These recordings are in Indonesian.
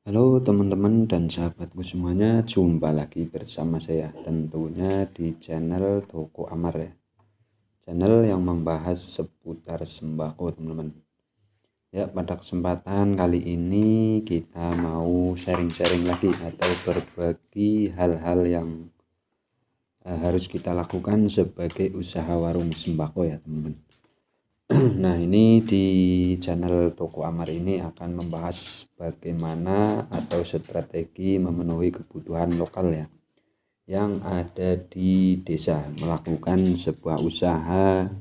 Halo teman-teman dan sahabatku semuanya, jumpa lagi bersama saya tentunya di channel Toko Amar ya. Channel yang membahas seputar sembako teman-teman. Ya, pada kesempatan kali ini kita mau sharing-sharing lagi atau berbagi hal-hal yang harus kita lakukan sebagai usaha warung sembako ya teman-teman. Nah, ini di channel Toko Amar ini akan membahas bagaimana atau strategi memenuhi kebutuhan lokal ya yang ada di desa, melakukan sebuah usaha.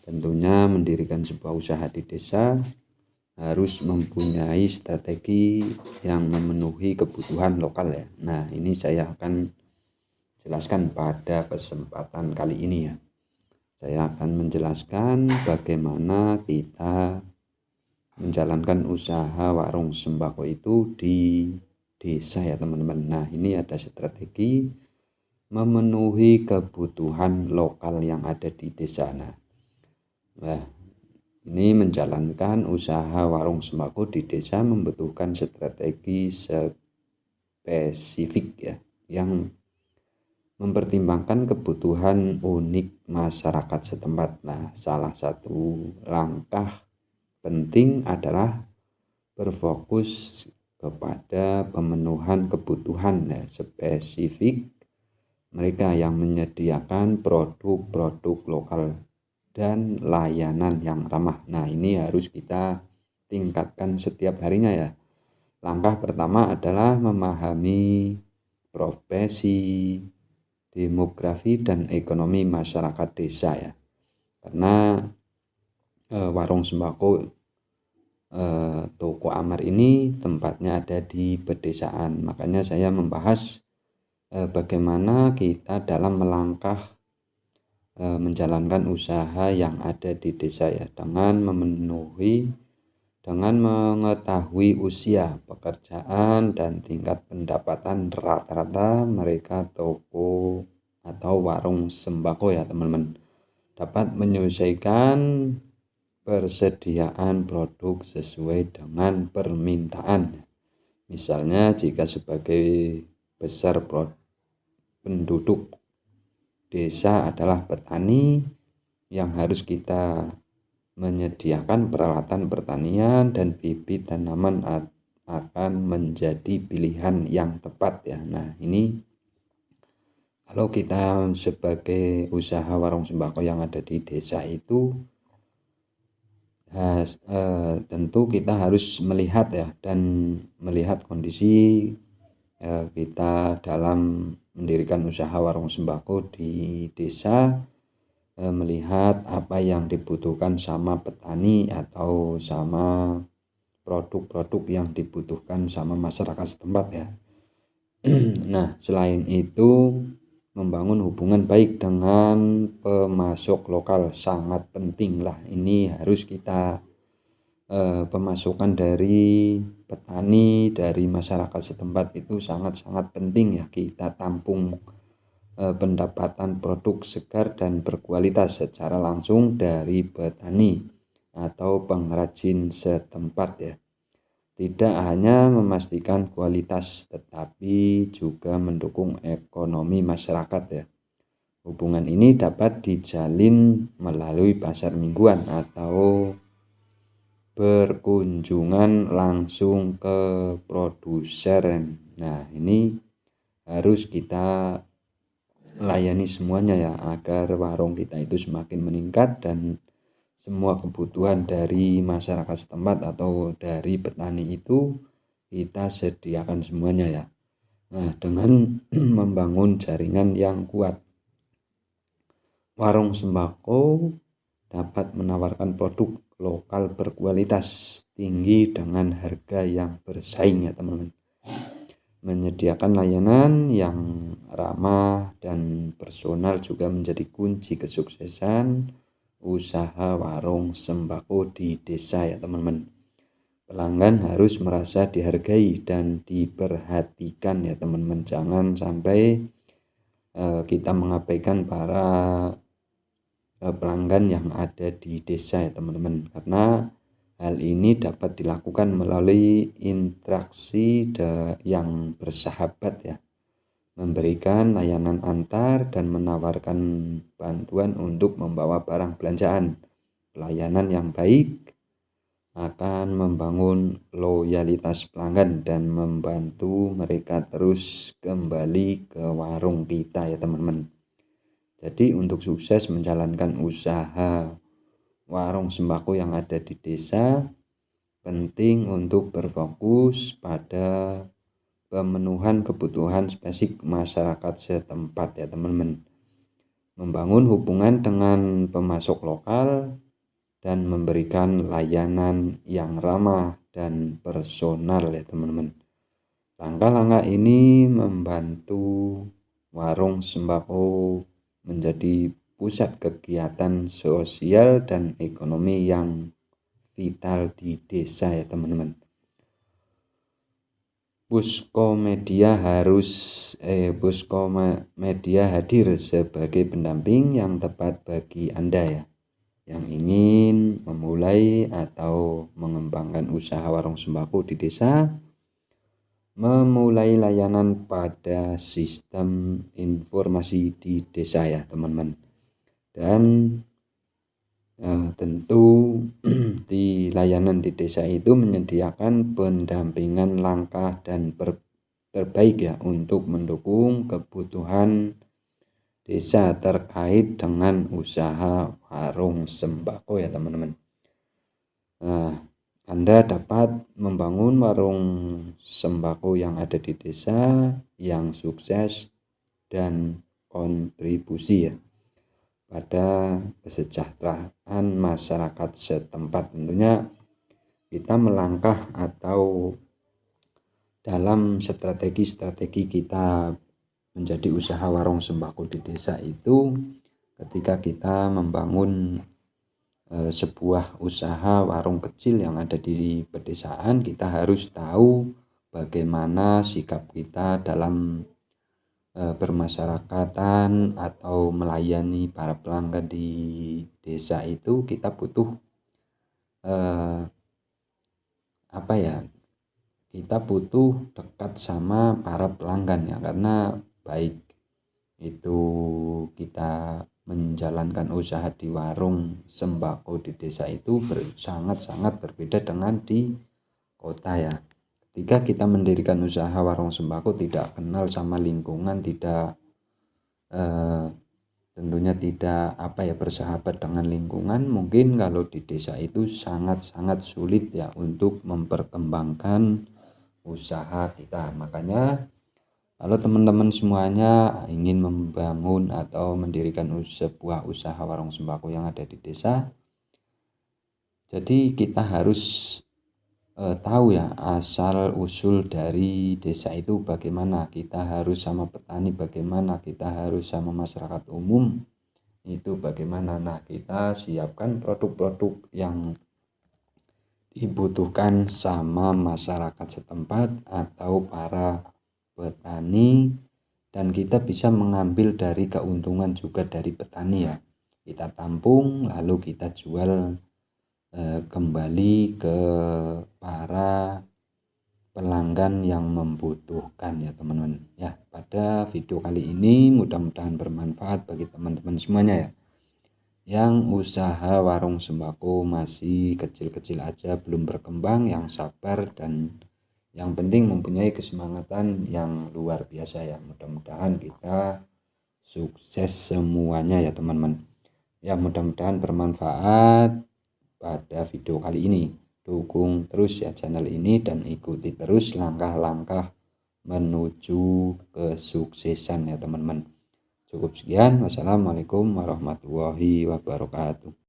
Tentunya mendirikan sebuah usaha di desa harus mempunyai strategi yang memenuhi kebutuhan lokal ya. Nah, ini saya akan jelaskan pada kesempatan kali ini ya. Saya akan menjelaskan bagaimana kita menjalankan usaha warung sembako itu di desa ya teman-teman. Nah, ini ada strategi memenuhi kebutuhan lokal yang ada di desa. Nah, ini menjalankan usaha warung sembako di desa membutuhkan strategi spesifik ya, yang mempertimbangkan kebutuhan unik masyarakat setempat. Nah, salah satu langkah penting adalah berfokus kepada pemenuhan kebutuhan ya, spesifik mereka yang menyediakan produk-produk lokal dan layanan yang ramah. Nah, ini harus kita tingkatkan setiap harinya ya. Langkah pertama adalah memahami profesi, demografi, dan ekonomi masyarakat desa ya. Karena warung sembako Toko Amar ini tempatnya ada di pedesaan. Makanya saya membahas bagaimana kita dalam melangkah menjalankan usaha yang ada di desa ya, dengan mengetahui usia, pekerjaan, dan tingkat pendapatan rata-rata mereka toko atau warung sembako ya teman-teman, dapat menyesuaikan persediaan produk sesuai dengan permintaan. Misalnya jika sebagai besar penduduk desa adalah petani, yang harus kita menyediakan peralatan pertanian dan bibit tanaman akan menjadi pilihan yang tepat ya. Nah, ini kalau kita sebagai usaha warung sembako yang ada di desa itu tentu kita harus melihat ya, dan melihat kondisi kita dalam mendirikan usaha warung sembako di desa, melihat apa yang dibutuhkan sama petani atau sama produk-produk yang dibutuhkan sama masyarakat setempat ya. Nah, selain itu membangun hubungan baik dengan pemasok lokal sangat penting lah. Ini harus kita pemasukan dari petani, dari masyarakat setempat itu sangat-sangat penting ya, kita tampung pendapatan produk segar dan berkualitas secara langsung dari petani atau pengrajin setempat ya. Tidak hanya memastikan kualitas tetapi juga mendukung ekonomi masyarakat ya. Hubungan ini dapat dijalin melalui pasar mingguan atau berkunjungan langsung ke produser. Nah, ini harus kita layani semuanya ya, agar warung kita itu semakin meningkat dan semua kebutuhan dari masyarakat setempat atau dari petani itu kita sediakan semuanya ya. Nah, dengan membangun jaringan yang kuat, warung sembako dapat menawarkan produk lokal berkualitas tinggi dengan harga yang bersaing ya teman-teman. Menyediakan layanan yang ramah dan personal juga menjadi kunci kesuksesan usaha warung sembako di desa ya teman-teman. Pelanggan harus merasa dihargai dan diperhatikan ya teman-teman. Jangan sampai kita mengabaikan para pelanggan yang ada di desa ya teman-teman, karena Hal ini dapat dilakukan melalui interaksi yang bersahabat ya, memberikan layanan antar dan menawarkan bantuan untuk membawa barang belanjaan. Pelayanan yang baik akan membangun loyalitas pelanggan dan membantu mereka terus kembali ke warung kita ya teman-teman. Jadi untuk sukses menjalankan usaha warung sembako yang ada di desa, penting untuk berfokus pada pemenuhan kebutuhan spesifik masyarakat setempat ya teman-teman. Membangun hubungan dengan pemasok lokal dan memberikan layanan yang ramah dan personal ya teman-teman. Langkah-langkah ini membantu warung sembako menjadi pusat kegiatan sosial dan ekonomi yang vital di desa ya teman-teman. Pusko Media hadir sebagai pendamping yang tepat bagi Anda ya, yang ingin memulai atau mengembangkan usaha warung sembako di desa, memulai layanan pada sistem informasi di desa ya teman-teman. Dan tentu di layanan di desa itu menyediakan pendampingan langkah dan terbaik ya untuk mendukung kebutuhan desa terkait dengan usaha warung sembako ya teman-teman. Anda dapat membangun warung sembako yang ada di desa yang sukses dan kontribusi ya pada kesejahteraan masyarakat setempat. Tentunya kita melangkah atau dalam strategi kita menjadi usaha warung sembako di desa itu, ketika kita membangun sebuah usaha warung kecil yang ada di pedesaan, kita harus tahu bagaimana sikap kita dalam bermasyarakatan atau melayani para pelanggan di desa itu. Kita butuh kita butuh dekat sama para pelanggan ya, karena baik itu kita menjalankan usaha di warung sembako di desa itu sangat-sangat berbeda dengan di kota ya. Ketika kita mendirikan usaha warung sembako tidak kenal sama lingkungan, tentunya tidak bersahabat dengan lingkungan, mungkin kalau di desa itu sangat-sangat sulit ya untuk memperkembangkan usaha kita. Makanya kalau teman-teman semuanya ingin membangun atau mendirikan sebuah usaha warung sembako yang ada di desa, jadi kita harus tahu ya asal usul dari desa itu bagaimana, kita harus sama petani bagaimana, kita harus sama masyarakat umum itu bagaimana. Nah, kita siapkan produk-produk yang dibutuhkan sama masyarakat setempat atau para petani, dan kita bisa mengambil dari keuntungan juga dari petani ya. Kita tampung lalu kita jual kembali ke para pelanggan yang membutuhkan ya teman-teman ya. Pada video kali ini mudah-mudahan bermanfaat bagi teman-teman semuanya ya, yang usaha warung sembako masih kecil-kecil aja, belum berkembang, yang sabar dan yang penting mempunyai kesemangatan yang luar biasa ya. Mudah-mudahan kita sukses semuanya ya teman-teman ya. Mudah-mudahan bermanfaat pada video kali ini. Dukung terus ya channel ini dan ikuti terus langkah-langkah menuju kesuksesan ya teman-teman. Cukup sekian. Wassalamualaikum warahmatullahi wabarakatuh.